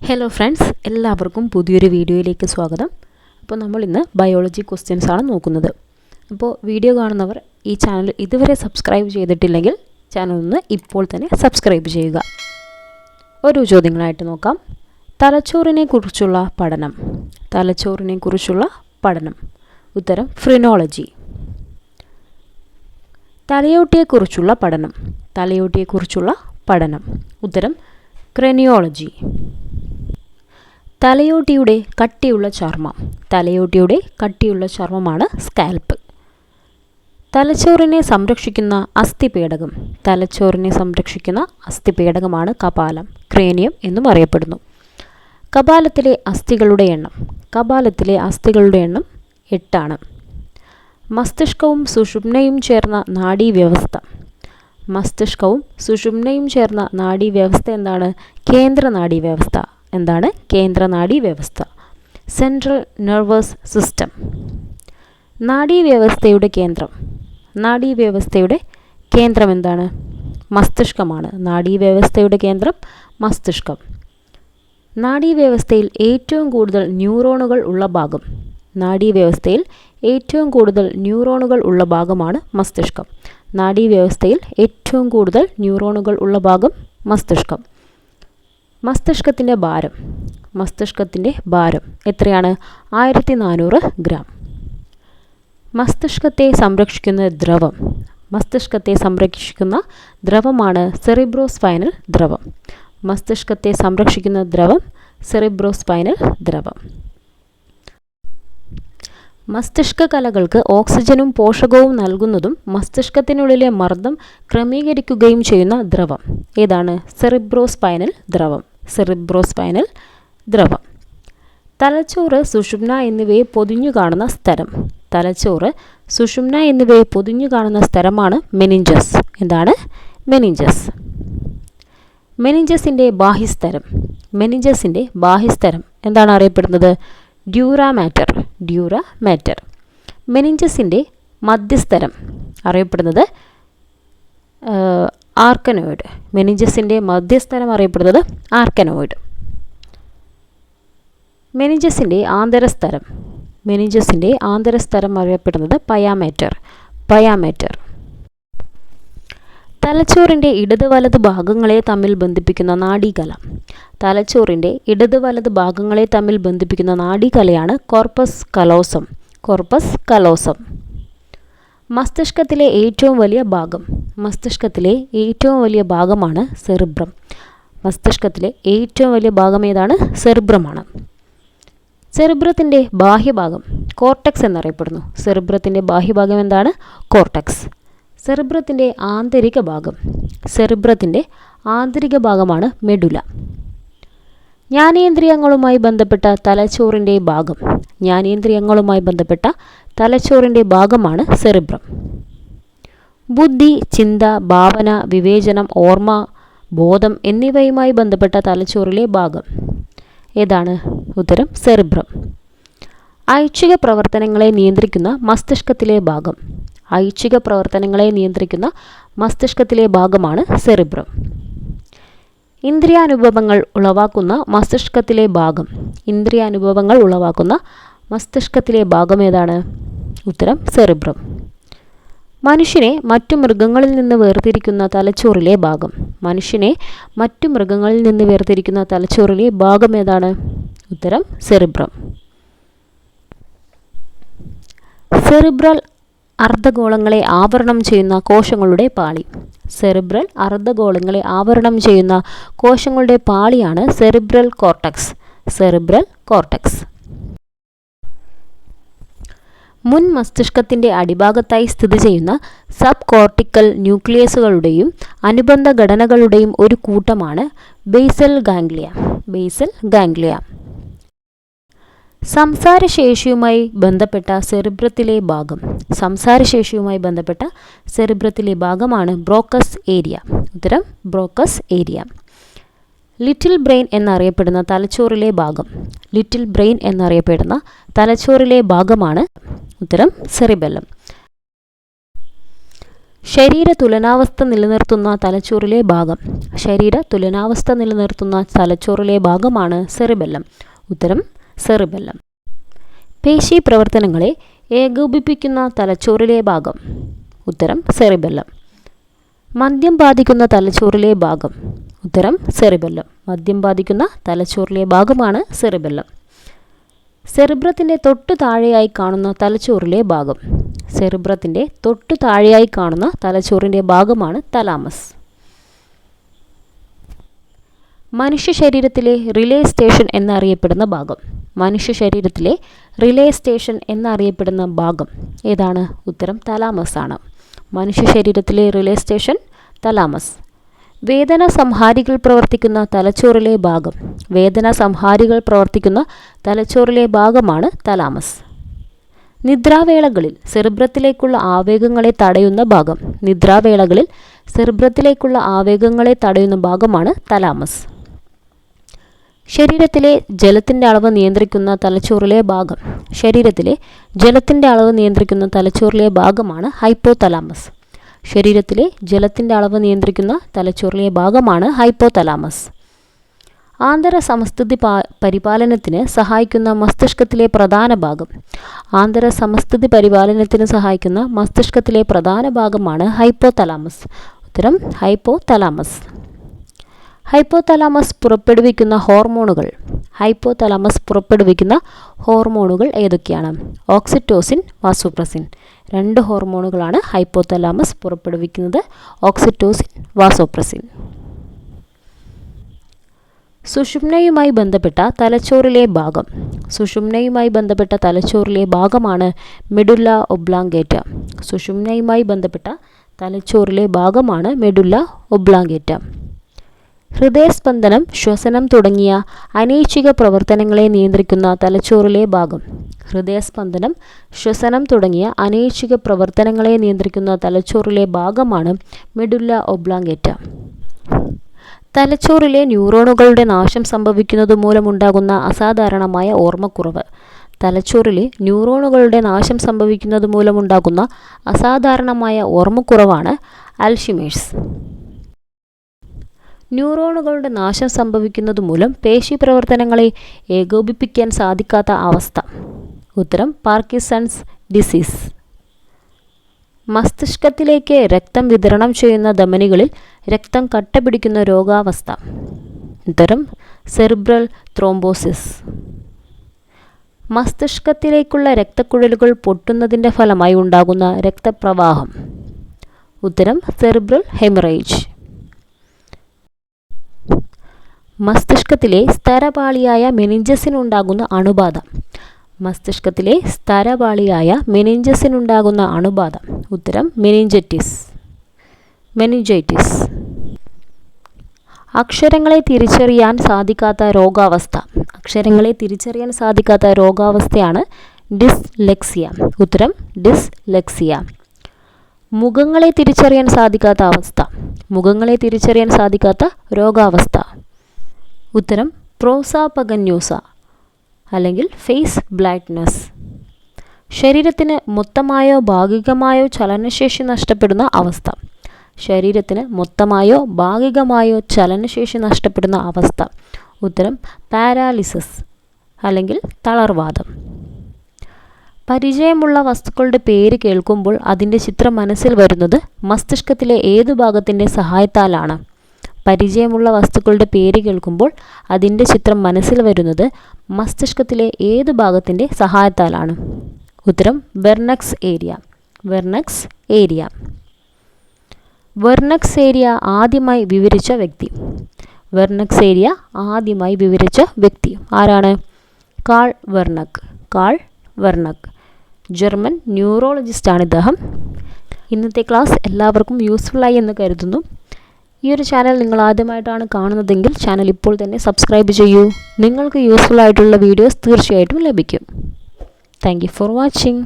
Hello friends, എല്ലാവർക്കും പുതിയൊരു വീഡിയോയിലേക്ക് സ്വാഗതം. അപ്പോൾ നമ്മൾ ഇന്ന് ബയോളജി ക്വസ്റ്റ്യൻസ് ആണ് നോക്കുന്നത്. അപ്പോൾ വീഡിയോ കാണുന്നവർ ഈ ചാനൽ ഇതുവരെ സബ്സ്ക്രൈബ് ചെയ്തിട്ടില്ലെങ്കിൽ ചാനൽ ഒന്ന് ഇപ്പോൾ തന്നെ സബ്സ്ക്രൈബ് ചെയ്യുക. ഓരോ ചോദ്യങ്ങളായിട്ട് നോക്കാം. തലച്ചോറിനെക്കുറിച്ചുള്ള പഠനം. തലച്ചോറിനെക്കുറിച്ചുള്ള പഠനം. ഉത്തരം ഫ്രിനോളജി. തലയോട്ടിയെക്കുറിച്ചുള്ള പഠനം. തലയോട്ടിയെക്കുറിച്ചുള്ള പഠനം. ഉത്തരം ക്രനിയോളജി. തലയോട്ടിയുടെ കട്ടിയുള്ള ചർമ്മം. തലയോട്ടിയുടെ കട്ടിയുള്ള ചർമ്മമാണ് സ്കാൽപ്പ്. തലച്ചോറിനെ സംരക്ഷിക്കുന്ന അസ്ഥിപേടകം. തലച്ചോറിനെ സംരക്ഷിക്കുന്ന അസ്ഥിപേടകമാണ് കപാലം, ക്രേനിയം എന്നും അറിയപ്പെടുന്നു. കപാലത്തിലെ അസ്ഥികളുടെ എണ്ണം. കപാലത്തിലെ അസ്ഥികളുടെ എണ്ണം 8 ആണ്. മസ്തിഷ്കവും സുഷുമ്നയും ചേർന്ന നാഡീവ്യവസ്ഥ. മസ്തിഷ്കവും സുഷുമ്നയും ചേർന്ന നാഡീവ്യവസ്ഥ എന്താണ്? കേന്ദ്ര നാഡീവ്യവസ്ഥ. എന്താണ് കേന്ദ്ര നാഡീവ്യവസ്ഥ? Central nervous system. നാഡീവ്യവസ്ഥയുടെ കേന്ദ്രം. നാഡീവ്യവസ്ഥയുടെ കേന്ദ്രം എന്താണ്? മസ്തിഷ്കമാണ്. നാഡീവ്യവസ്ഥയുടെ കേന്ദ്രം മസ്തിഷ്കം. നാഡീവ്യവസ്ഥയിൽ ഏറ്റവും കൂടുതൽ ന്യൂറോണുകൾ ഉള്ള ഭാഗം. നാഡീവ്യവസ്ഥയിൽ ഏറ്റവും കൂടുതൽ ന്യൂറോണുകൾ ഉള്ള ഭാഗമാണ് മസ്തിഷ്കം. നാഡീവ്യവസ്ഥയിൽ ഏറ്റവും കൂടുതൽ ന്യൂറോണുകൾ ഉള്ള ഭാഗം മസ്തിഷ്കം. മസ്തിഷ്കത്തിൻ്റെ ഭാരം. മസ്തിഷ്കത്തിൻ്റെ ഭാരം എത്രയാണ്? 1400 ഗ്രാം. മസ്തിഷ്കത്തെ സംരക്ഷിക്കുന്ന ദ്രവം. മസ്തിഷ്കത്തെ സംരക്ഷിക്കുന്ന ദ്രവമാണ് സെറിബ്രോസ്പൈനൽ ദ്രവം. മസ്തിഷ്കത്തെ സംരക്ഷിക്കുന്ന ദ്രവം സെറിബ്രോസ്പൈനൽ ദ്രവം. മസ്തിഷ്ക കലകൾക്ക് ഓക്സിജനും പോഷകവും നൽകുന്നതും മസ്തിഷ്കത്തിനുള്ളിലെ മർദ്ദം ക്രമീകരിക്കുകയും ചെയ്യുന്ന ദ്രവം ഏതാണ്? സെറിബ്രോസ്പൈനൽ ദ്രവം. സെറിബ്രോസ്പൈനൽ ദ്രവം. തലച്ചോറ്, സുഷുമ്ന എന്നിവയെ പൊതിഞ്ഞു കാണുന്ന സ്ഥലം. തലച്ചോറ്, സുഷുമ്ന എന്നിവയെ പൊതിഞ്ഞു കാണുന്ന സ്ഥലമാണ് മെനിഞ്ചസ്. എന്താണ്? മെനിഞ്ചസ്. മെനിഞ്ചസിൻ്റെ ബാഹ്യസ്ഥലം. മെനിഞ്ചസിൻ്റെ ബാഹ്യസ്ഥലം എന്താണ് അറിയപ്പെടുന്നത്? Dura mater. Dura mater. മെനിഞ്ചസിൻ്റെ മധ്യസ്ഥലം അറിയപ്പെടുന്നത് ആർക്കനോയിഡ്. മെനിഞ്ചസിൻ്റെ മധ്യസ്ഥലം അറിയപ്പെടുന്നത് ആർക്കനോയിഡ്. മെനിഞ്ചസിൻ്റെ ആന്തരസ്ഥലം. മെനിഞ്ചസിൻ്റെ ആന്തരസ്ഥലം അറിയപ്പെടുന്നത് പയാമേറ്റർ. പയാമേറ്റർ. തലച്ചോറിൻ്റെ ഇടത് വലത് ഭാഗങ്ങളെ തമ്മിൽ ബന്ധിപ്പിക്കുന്ന നാഡീകല. തലച്ചോറിൻ്റെ ഇടത് വലത് ഭാഗങ്ങളെ തമ്മിൽ ബന്ധിപ്പിക്കുന്ന നാഡീകലയാണ് കോർപ്പസ് കലോസം. Corpus callosum. മസ്തിഷ്കത്തിലെ ഏറ്റവും വലിയ ഭാഗം. മസ്തിഷ്കത്തിലെ ഏറ്റവും വലിയ ഭാഗമാണ് സെറിബ്രം. മസ്തിഷ്കത്തിലെ ഏറ്റവും വലിയ ഭാഗം ഏതാണ്? സെറിബ്രമാണ്. സെറിബ്രത്തിൻ്റെ ബാഹ്യഭാഗം കോർട്ടക്സ് എന്നറിയപ്പെടുന്നു. സെറിബ്രത്തിൻ്റെ ബാഹ്യഭാഗം എന്താണ്? കോർട്ടക്സ്. സെറിബ്രത്തിൻ്റെ ആന്തരിക ഭാഗം. സെറിബ്രത്തിൻ്റെ ആന്തരിക ഭാഗമാണ് മെഡുല. ജ്ഞാനേന്ദ്രിയങ്ങളുമായി ബന്ധപ്പെട്ട തലച്ചോറിൻ്റെ ഭാഗം. ജ്ഞാനേന്ദ്രിയങ്ങളുമായി ബന്ധപ്പെട്ട തലച്ചോറിൻ്റെ ഭാഗമാണ് സെറിബ്രം. ബുദ്ധി, ചിന്ത, ഭാവന, വിവേചനം, ഓർമ്മ, ബോധം എന്നിവയുമായി ബന്ധപ്പെട്ട തലച്ചോറിലെ ഭാഗം ഏതാണ്? ഉത്തരം സെറിബ്രം. ഐച്ഛിക പ്രവർത്തനങ്ങളെ നിയന്ത്രിക്കുന്ന മസ്തിഷ്കത്തിലെ ഭാഗം. ഐച്ഛിക പ്രവർത്തനങ്ങളെ നിയന്ത്രിക്കുന്ന മസ്തിഷ്കത്തിലെ ഭാഗമാണ് സെറിബ്രം. ഇന്ദ്രിയാനുഭവങ്ങൾ ഉളവാക്കുന്ന മസ്തിഷ്കത്തിലെ ഭാഗം. ഇന്ദ്രിയാനുഭവങ്ങൾ ഉളവാക്കുന്ന മസ്തിഷ്കത്തിലെ ഭാഗം ഏതാണ്? ഉത്തരം സെറിബ്രം. മനുഷ്യനെ മറ്റു മൃഗങ്ങളിൽ നിന്ന് വേർതിരിക്കുന്ന തലച്ചോറിലെ ഭാഗം. മനുഷ്യനെ മറ്റു മൃഗങ്ങളിൽ നിന്ന് വേർതിരിക്കുന്ന തലച്ചോറിലെ ഭാഗം ഏതാണ്? ഉത്തരം സെറിബ്രം. സെറിബ്രൽ അർദ്ധഗോളങ്ങളെ ആവരണം ചെയ്യുന്ന കോശങ്ങളുടെ പാളി. സെറിബ്രൽ അർദ്ധഗോളങ്ങളെ ആവരണം ചെയ്യുന്ന കോശങ്ങളുടെ പാളിയാണ് സെറിബ്രൽ കോർട്ടക്സ്. Cerebral cortex. മുൻ മസ്തിഷ്കത്തിൻ്റെ അടിഭാഗത്തായി സ്ഥിതി ചെയ്യുന്ന സബ് കോർട്ടിക്കൽ ന്യൂക്ലിയസുകളുടെയും അനുബന്ധ ഘടനകളുടെയും ഒരു കൂട്ടമാണ് ബേസൽ ഗാംഗ്ലിയ. Basal ganglia. സംസാരശേഷിയുമായി ബന്ധപ്പെട്ട സെറിബ്രത്തിലെ ഭാഗം. സംസാരശേഷിയുമായി ബന്ധപ്പെട്ട സെറിബ്രത്തിലെ ഭാഗമാണ് ബ്രോക്കസ് ഏരിയ. ഉത്തരം ബ്രോക്കസ് ഏരിയ. ലിറ്റിൽ ബ്രെയിൻ എന്നറിയപ്പെടുന്ന തലച്ചോറിലെ ഭാഗം. ലിറ്റിൽ ബ്രെയിൻ എന്നറിയപ്പെടുന്ന തലച്ചോറിലെ ഭാഗമാണ് ഉത്തരം സെറിബെല്ലം. ശരീര തുലനാവസ്ഥ നിലനിർത്തുന്ന തലച്ചോറിലെ ഭാഗം. ശരീര തുലനാവസ്ഥ നിലനിർത്തുന്ന തലച്ചോറിലെ ഭാഗമാണ് സെറിബെല്ലം. ഉത്തരം സെറിബെല്ലം. പേശി പ്രവർത്തനങ്ങളെ ഏകോപിപ്പിക്കുന്ന തലച്ചോറിലെ ഭാഗം. ഉത്തരം സെറിബെല്ലം. മദ്യം ബാധിക്കുന്ന തലച്ചോറിലെ ഭാഗം. ഉത്തരം സെറിബെല്ലം. മദ്യം ബാധിക്കുന്ന തലച്ചോറിലെ ഭാഗമാണ് സെറിബെല്ലം. സെറിബ്രത്തിൻ്റെ തൊട്ടു താഴെയായി കാണുന്ന തലച്ചോറിലെ ഭാഗം. സെറിബ്രത്തിൻ്റെ തൊട്ടു താഴെയായി കാണുന്ന തലച്ചോറിൻ്റെ ഭാഗമാണ് തലാമസ്. മനുഷ്യ ശരീരത്തിലെ റിലേ സ്റ്റേഷൻ എന്നറിയപ്പെടുന്ന ഭാഗം. മനുഷ്യ ശരീരത്തിലെ റിലേ സ്റ്റേഷൻ എന്നറിയപ്പെടുന്ന ഭാഗം ഏതാണ്? ഉത്തരം തലാമസ് ആണ്. മനുഷ്യ ശരീരത്തിലെ റിലേ സ്റ്റേഷൻ തലാമസ്. വേദന സംഹാരികൾ പ്രവർത്തിക്കുന്ന തലച്ചോറിലെ ഭാഗം. വേദന സംഹാരികൾ പ്രവർത്തിക്കുന്ന തലച്ചോറിലെ ഭാഗമാണ് തലാമസ്. നിദ്രാവേളകളിൽ സെറിബ്രത്തിലേക്കുള്ള ആവേഗങ്ങളെ തടയുന്ന ഭാഗം. നിദ്രാവേളകളിൽ സെറിബ്രത്തിലേക്കുള്ള ആവേഗങ്ങളെ തടയുന്ന ഭാഗമാണ് തലാമസ്. ശരീരത്തിലെ ജലത്തിൻ്റെ അളവ് നിയന്ത്രിക്കുന്ന തലച്ചോറിലെ ഭാഗം. ശരീരത്തിലെ ജലത്തിൻ്റെ അളവ് നിയന്ത്രിക്കുന്ന തലച്ചോറിലെ ഭാഗമാണ് ഹൈപ്പോതലാമസ്. ശരീരത്തിലെ ജലത്തിൻ്റെ അളവ് നിയന്ത്രിക്കുന്ന തലച്ചോറിലെ ഭാഗമാണ് ഹൈപ്പോതലാമസ്. ആന്തര സമസ്ഥിതി പരിപാലനത്തിന് സഹായിക്കുന്ന മസ്തിഷ്കത്തിലെ പ്രധാന ഭാഗം. ആന്തര സമസ്ഥിതി പരിപാലനത്തിന് സഹായിക്കുന്ന മസ്തിഷ്കത്തിലെ പ്രധാന ഭാഗമാണ് ഹൈപ്പോതലാമസ്. ഉത്തരം ഹൈപ്പോതലാമസ്. ഹൈപ്പോതലാമസ് പുറപ്പെടുവിക്കുന്ന ഹോർമോണുകൾ. ഹൈപ്പോതലാമസ് പുറപ്പെടുവിക്കുന്ന ഹോർമോണുകൾ ഏതൊക്കെയാണ്? Oxytocin, vasopressin. 2 ഹോർമോണുകളാണ് ഹൈപ്പോതലാമസ് പുറപ്പെടുവിക്കുന്നത്. Oxytocin, vasopressin. സുഷുമ്നയുമായി ബന്ധപ്പെട്ട തലച്ചോറിലെ ഭാഗം. സുഷുമ്നയുമായി ബന്ധപ്പെട്ട തലച്ചോറിലെ ഭാഗമാണ് മെഡുല്ല ഒബ്ലാങ്കേറ്റ. സുഷുമ്നയുമായി ബന്ധപ്പെട്ട തലച്ചോറിലെ ഭാഗമാണ് മെഡുല്ല ഒബ്ലാങ്കേറ്റ. ഹൃദയസ്പന്ദനം, ശ്വസനം തുടങ്ങിയ അനൈച്ഛിക പ്രവർത്തനങ്ങളെ നിയന്ത്രിക്കുന്ന തലച്ചോറിലെ ഭാഗം. ഹൃദയസ്പന്ദനം, ശ്വസനം തുടങ്ങിയ അനൈച്ഛിക പ്രവർത്തനങ്ങളെ നിയന്ത്രിക്കുന്ന തലച്ചോറിലെ ഭാഗമാണ് മെഡുല്ല ഒബ്ലാങ്കേറ്റ. തലച്ചോറിലെ ന്യൂറോണുകളുടെ നാശം സംഭവിക്കുന്നത് മൂലമുണ്ടാകുന്ന അസാധാരണമായ ഓർമ്മക്കുറവ്. തലച്ചോറിലെ ന്യൂറോണുകളുടെ നാശം സംഭവിക്കുന്നത് മൂലമുണ്ടാകുന്ന അസാധാരണമായ ഓർമ്മക്കുറവാണ് അൽഷിമേഴ്സ്. ന്യൂറോണുകളുടെ നാശം സംഭവിക്കുന്നത് മൂലം പേശി പ്രവർത്തനങ്ങളെ ഏകോപിപ്പിക്കാൻ സാധിക്കാത്ത അവസ്ഥ. ഉത്തരം പാർക്കിൻസൺസ് ഡിസീസ്. മസ്തിഷ്കത്തിലേക്ക് രക്തം വിതരണം ചെയ്യുന്ന ധമനികളിൽ രക്തം കട്ടപിടിക്കുന്ന രോഗാവസ്ഥ. ഉത്തരം സെറിബ്രൽ ത്രോംബോസിസ്. മസ്തിഷ്കത്തിലേക്കുള്ള രക്തക്കുഴലുകൾ പൊട്ടുന്നതിൻ്റെ ഫലമായി ഉണ്ടാകുന്ന രക്തപ്രവാഹം. ഉത്തരം സെറിബ്രൽ ഹെമറേജ്. മസ്തിഷ്കത്തിലെ സ്തരപാളിയായ മെനിഞ്ചസിനുണ്ടാകുന്ന അണുബാധ. മസ്തിഷ്കത്തിലെ സ്തരപാളിയായ മെനിഞ്ചസിനുണ്ടാകുന്ന അണുബാധ. ഉത്തരം മെനിഞ്ചൈറ്റിസ്. അക്ഷരങ്ങളെ തിരിച്ചറിയാൻ സാധിക്കാത്ത രോഗാവസ്ഥ. അക്ഷരങ്ങളെ തിരിച്ചറിയാൻ സാധിക്കാത്ത രോഗാവസ്ഥയാണ് ഡിസ്ലെക്സിയ. ഉത്തരം ഡിസ്ലെക്സിയ. മുഖങ്ങളെ തിരിച്ചറിയാൻ സാധിക്കാത്ത അവസ്ഥ. മുഖങ്ങളെ തിരിച്ചറിയാൻ സാധിക്കാത്ത രോഗാവസ്ഥ. ഉത്തരം പ്രോസാപഗന്യോസ അല്ലെങ്കിൽ ഫേസ് ബ്ലൈൻഡ്നെസ്. ശരീരത്തിന് മൊത്തമായോ ഭാഗികമായോ ചലനശേഷി നഷ്ടപ്പെടുന്ന അവസ്ഥ. ശരീരത്തിന് മൊത്തമായോ ഭാഗികമായോ ചലനശേഷി നഷ്ടപ്പെടുന്ന അവസ്ഥ. ഉത്തരം പാരാലിസിസ് അല്ലെങ്കിൽ തളർവാദം. പരിചയമുള്ള വസ്തുക്കളുടെ പേര് കേൾക്കുമ്പോൾ അതിൻ്റെ ചിത്രം മനസ്സിൽ വരുന്നത് മസ്തിഷ്കത്തിലെ ഏതു ഭാഗത്തിൻ്റെ സഹായത്താലാണ്? പരിചയമുള്ള വസ്തുക്കളുടെ പേര് കേൾക്കുമ്പോൾ അതിൻ്റെ ചിത്രം മനസ്സിൽ വരുന്നത് മസ്തിഷ്കത്തിലെ ഏതു ഭാഗത്തിൻ്റെ സഹായത്താലാണ്? ഉത്തരം വെർണക്സ് ഏരിയ. വെർണക്സ് ഏരിയ. വെർണക്സ് ഏരിയ ആദ്യമായി വിവരിച്ച വ്യക്തി. വെർണക്സ് ഏരിയ ആദ്യമായി വിവരിച്ച വ്യക്തി ആരാണ്? കാൾ വെർണക്. കാൾ വെർണക് ജർമ്മൻ ന്യൂറോളജിസ്റ്റാണ് ഇദ്ദേഹം. ഇന്നത്തെ ക്ലാസ് എല്ലാവർക്കും യൂസ്ഫുള്ളായി എന്ന് കരുതുന്നു. ഈ ഒരു ചാനൽ നിങ്ങൾ ആദ്യമായിട്ടാണ് കാണുന്നതെങ്കിൽ ചാനൽ ഇപ്പോൾ തന്നെ സബ്സ്ക്രൈബ് ചെയ്യൂ. നിങ്ങൾക്ക് യൂസ്ഫുൾ ആയിട്ടുള്ള വീഡിയോസ് തീർച്ചയായിട്ടും ലഭിക്കും. Thank you for watching.